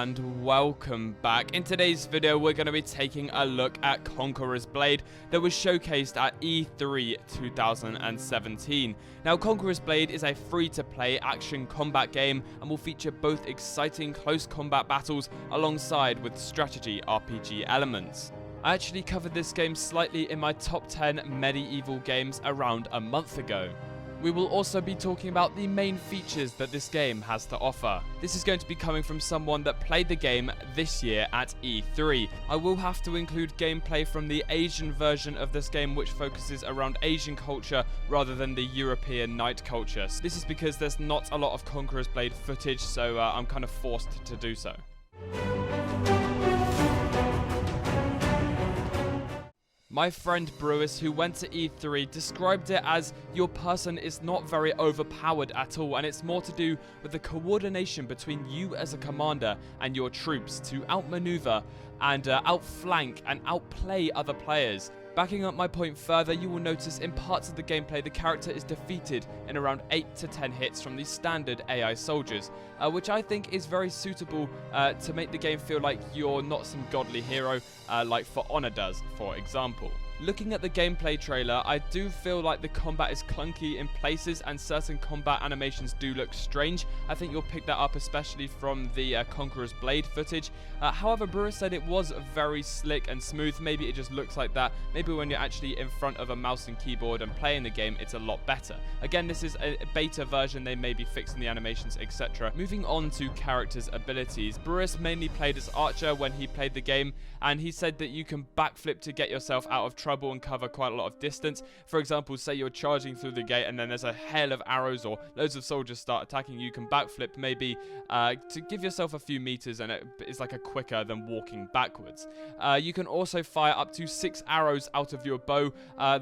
and welcome back. In today's video, we're going to be taking a look at Conquerors Blade that was showcased at E3 2017. Now, Conquerors Blade is a free-to-play action combat game and will feature both exciting close combat battles alongside with strategy RPG elements. I actually covered this game slightly in my top 10 medieval games around a month ago. We will also be talking about the main features that this game has to offer. This is going to be coming from someone that played the game this year at E3. I will have to include gameplay from the Asian version of this game, which focuses around Asian culture rather than the European night culture. This is because there's not a lot of Conquerors Blade footage, so I'm kind of forced to do so. My friend Brewis, who went to E3, described it as your person is not very overpowered at all, and it's more to do with the coordination between you as a commander and your troops to outmaneuver and outflank and outplay other players. Backing up my point further, you will notice in parts of the gameplay the character is defeated in around 8 to 10 hits from the standard AI soldiers, which I think is very suitable to make the game feel like you're not some godly hero like For Honor does, for example. Looking at the gameplay trailer, I do feel like the combat is clunky in places and certain combat animations do look strange. I think you'll pick that up especially from the Conqueror's Blade footage. However, Brewer said it was very slick and smooth. Maybe it just looks like that. Maybe when you're actually in front of a mouse and keyboard and playing the game, it's a lot better. Again, this is a beta version. They may be fixing the animations, etc. Moving on to characters' abilities. Brewis mainly played as Archer when he played the game, and he said that you can backflip to get yourself out of trouble and cover quite a lot of distance. For example, say you're charging through the gate and then there's a hail of arrows or loads of soldiers start attacking you, can backflip maybe to give yourself a few meters, and it is like a quicker than walking backwards. You can also fire up to 6 arrows out of your bow,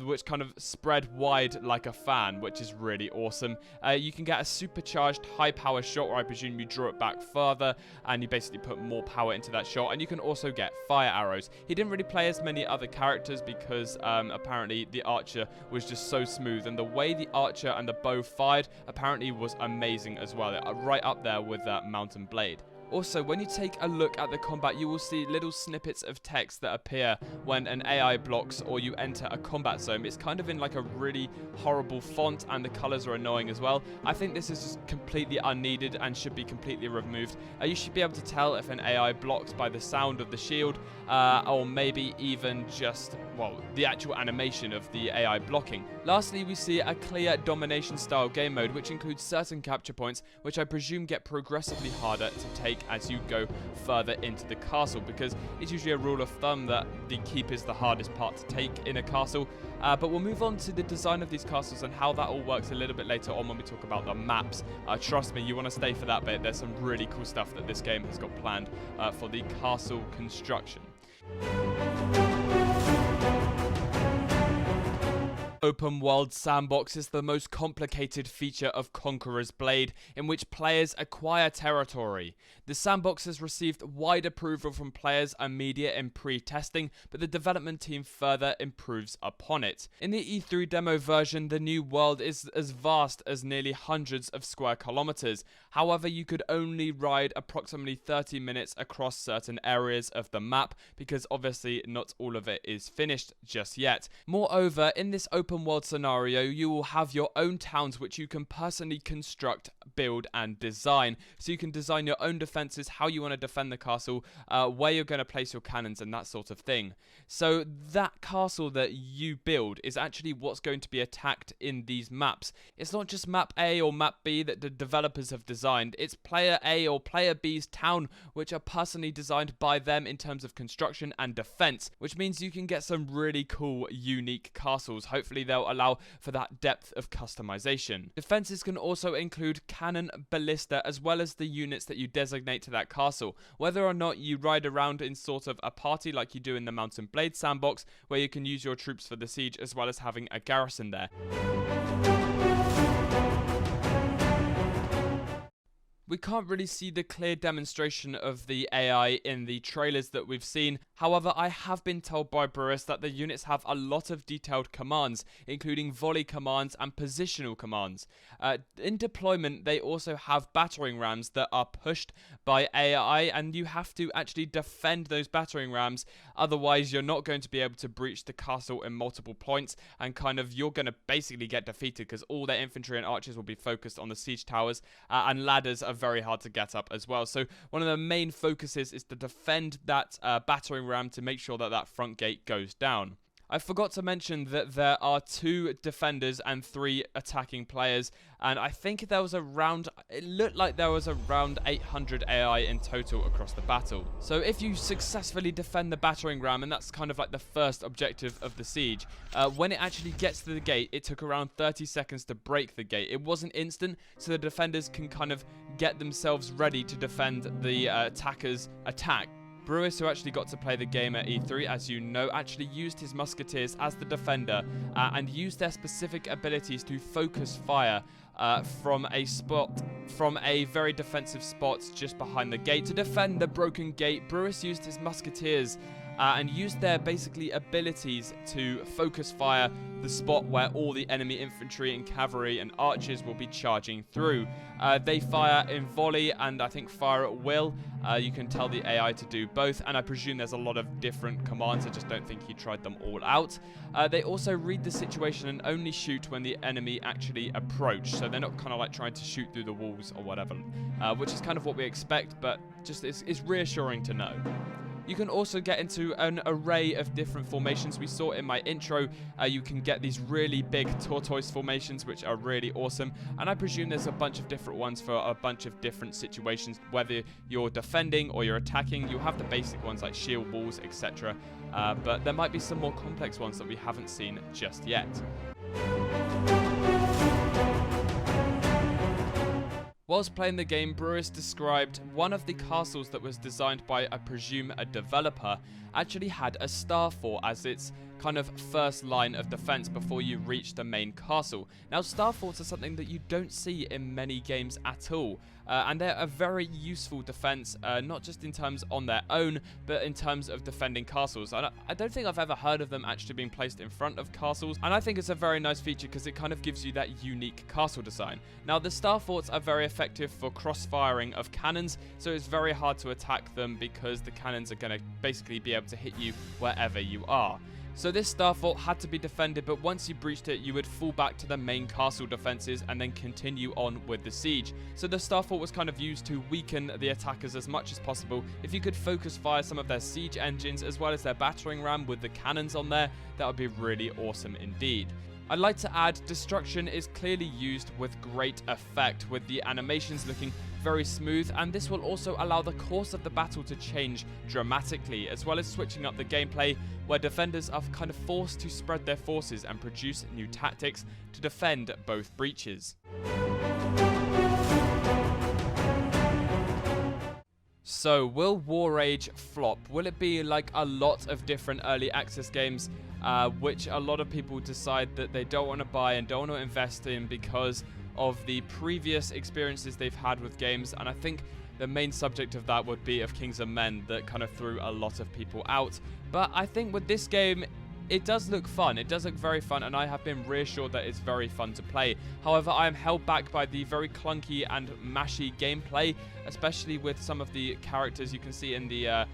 which kind of spread wide like a fan, which is really awesome. You can get a supercharged high power shot where I presume you draw it back further and you basically put more power into that shot, and you can also get fire arrows. He didn't really play as many other characters because apparently the archer was just so smooth, and the way the archer and the bow fired apparently was amazing as well, right up there with that mountain blade. Also, when you take a look at the combat, you will see little snippets of text that appear when an AI blocks or you enter a combat zone. It's kind of in like a really horrible font, and the colors are annoying as well. I think this is just completely unneeded and should be completely removed. You should be able to tell if an AI blocks by the sound of the shield, or maybe even just, well, the actual animation of the AI blocking. Lastly, we see a clear domination style game mode, which includes certain capture points, which I presume get progressively harder to take as you go further into the castle, because it's usually a rule of thumb that the keep is the hardest part to take in a castle. But we'll move on to the design of these castles and how that all works a little bit later on when we talk about the maps. Trust me, you want to stay for that bit. There's some really cool stuff that this game has got planned for the castle construction. Open world sandbox is the most complicated feature of Conqueror's Blade, in which players acquire territory. The sandbox has received wide approval from players and media in pre-testing, but the development team further improves upon it. In the E3 demo version, the new world is as vast as nearly hundreds of square kilometers. However, you could only ride approximately 30 minutes across certain areas of the map, because obviously not all of it is finished just yet. Moreover, in this open world scenario, you will have your own towns which you can personally construct, build and design. So you can design your own defenses, how you want to defend the castle, where you're going to place your cannons and that sort of thing. So that castle that you build is actually what's going to be attacked in these maps. It's not just map A or map B that the developers have designed, it's player A or player B's town, which are personally designed by them in terms of construction and defense, which means you can get some really cool, unique castles. Hopefully they'll allow for that depth of customization. Defenses can also include cannon, ballista, as well as the units that you designate to that castle. Whether or not you ride around in sort of a party like you do in the Mountain Blade sandbox, where you can use your troops for the siege as well as having a garrison there. We can't really see the clear demonstration of the AI in the trailers that we've seen. However, I have been told by Brewis that the units have a lot of detailed commands, including volley commands and positional commands. In deployment, they also have battering rams that are pushed by AI, and you have to actually defend those battering rams, otherwise you're not going to be able to breach the castle in multiple points, and you're going to basically get defeated because all their infantry and archers will be focused on the siege towers, and ladders are very hard to get up as well. So one of the main focuses is to defend that battering ram to make sure that that front gate goes down. I forgot to mention that there are 2 defenders and 3 attacking players, and I think it looked like there was around 800 AI in total across the battle. So if you successfully defend the battering ram, and that's kind of like the first objective of the siege, when it actually gets to the gate, it took around 30 seconds to break the gate. It wasn't instant, so the defenders can kind of get themselves ready to defend the attackers' attack. Brewis, who actually got to play the game at E3, as you know, actually used his musketeers as the defender and used their specific abilities to focus fire from a very defensive spot just behind the gate. To defend the broken gate, Brewis used his musketeers and used their basically abilities to focus fire the spot where all the enemy infantry and cavalry and archers will be charging through. They fire in volley and I think fire at will. You can tell the AI to do both, and I presume there's a lot of different commands. I just don't think he tried them all out. They also read the situation and only shoot when the enemy actually approach, so they're not kind of like trying to shoot through the walls or whatever, which is kind of what we expect, but just it's reassuring to know. You can also get into an array of different formations. We saw in my intro, you can get these really big tortoise formations, which are really awesome. And I presume there's a bunch of different ones for a bunch of different situations. Whether you're defending or you're attacking, you have the basic ones like shield walls, etc. But there might be some more complex ones that we haven't seen just yet. Whilst playing the game, Brewis described one of the castles that was designed by, I presume, a developer, actually had a star fort as its kind of first line of defense before you reach the main castle. Now, star forts are something that you don't see in many games at all, and they're a very useful defense, not just in terms on their own, but in terms of defending castles. I don't think I've ever heard of them actually being placed in front of castles, and I think it's a very nice feature because it kind of gives you that unique castle design. Now, the star forts are very effective for cross-firing of cannons, so it's very hard to attack them because the cannons are going to basically be able to hit you wherever you are. So this star fort had to be defended, but once you breached it, you would fall back to the main castle defenses and then continue on with the siege. So the star fort was kind of used to weaken the attackers as much as possible. If you could focus fire some of their siege engines as well as their battering ram with the cannons on there, that would be really awesome indeed. I'd like to add, destruction is clearly used with great effect, with the animations looking very smooth, and this will also allow the course of the battle to change dramatically, as well as switching up the gameplay, where defenders are kind of forced to spread their forces and produce new tactics to defend both breaches. So, will War Rage flop? Will it be like a lot of different early access games, which a lot of people decide that they don't want to buy and don't want to invest in because of the previous experiences they've had with games? And I think the main subject of that would be of Kings of Men that kind of threw a lot of people out. But I think with this game, it does look fun. It does look very fun, and I have been reassured that it's very fun to play. However, I am held back by the very clunky and mashy gameplay, especially with some of the characters you can see in the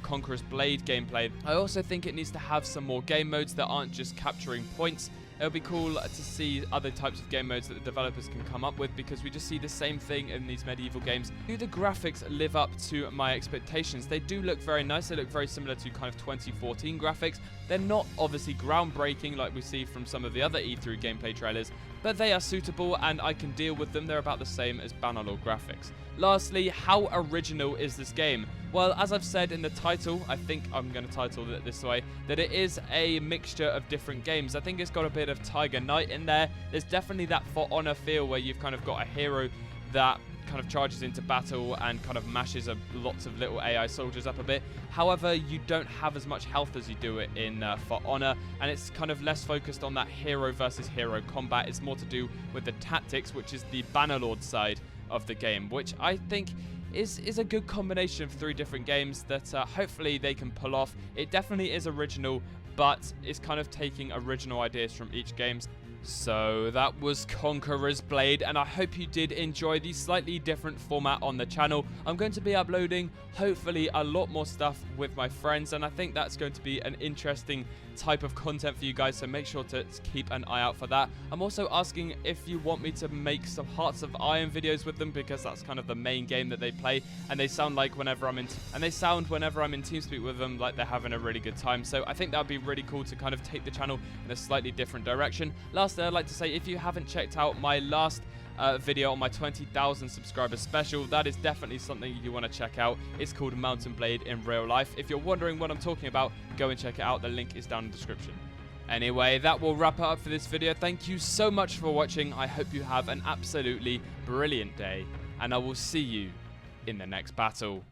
Conquerors Blade gameplay. I also think it needs to have some more game modes that aren't just capturing points. It would be cool to see other types of game modes that the developers can come up with, because we just see the same thing in these medieval games. Do the graphics live up to my expectations? They do look very nice. They look very similar to kind of 2014 graphics. They're not obviously groundbreaking like we see from some of the other E3 gameplay trailers, but they are suitable and I can deal with them. They're about the same as Bannerlord graphics. Lastly, how original is this game? Well, as I've said in the title, I think I'm going to title it this way, that it is a mixture of different games. I think it's got a bit of Tiger Knight in there. There's definitely that For Honor feel where you've kind of got a hero that kind of charges into battle and kind of mashes lots of little AI soldiers up a bit. However, you don't have as much health as you do it in For Honor, and it's kind of less focused on that hero versus hero combat. It's more to do with the tactics, which is the Bannerlord side of the game, which I think is a good combination of 3 different games that hopefully they can pull off. It definitely is original, but it's kind of taking original ideas from each game. So that was Conquerors Blade, and I hope you did enjoy the slightly different format on the channel. I'm going to be uploading, hopefully, a lot more stuff with my friends, and I think that's going to be an interesting type of content for you guys, so make sure to keep an eye out for that. I'm also asking if you want me to make some Hearts of Iron videos with them, because that's kind of the main game that they play, and they sound like whenever I'm in TeamSpeak with them, like they're having a really good time. So I think that would be really cool to kind of take the channel in a slightly different direction. Lastly, I'd like to say, if you haven't checked out my last video on my 20,000 subscriber special, that is definitely something you want to check out. It's called Mountain Blade in Real Life. If you're wondering what I'm talking about, go and check it out. The link is down in the description. Anyway, that will wrap it up for this video. Thank you so much for watching. I hope you have an absolutely brilliant day, and I will see you in the next battle.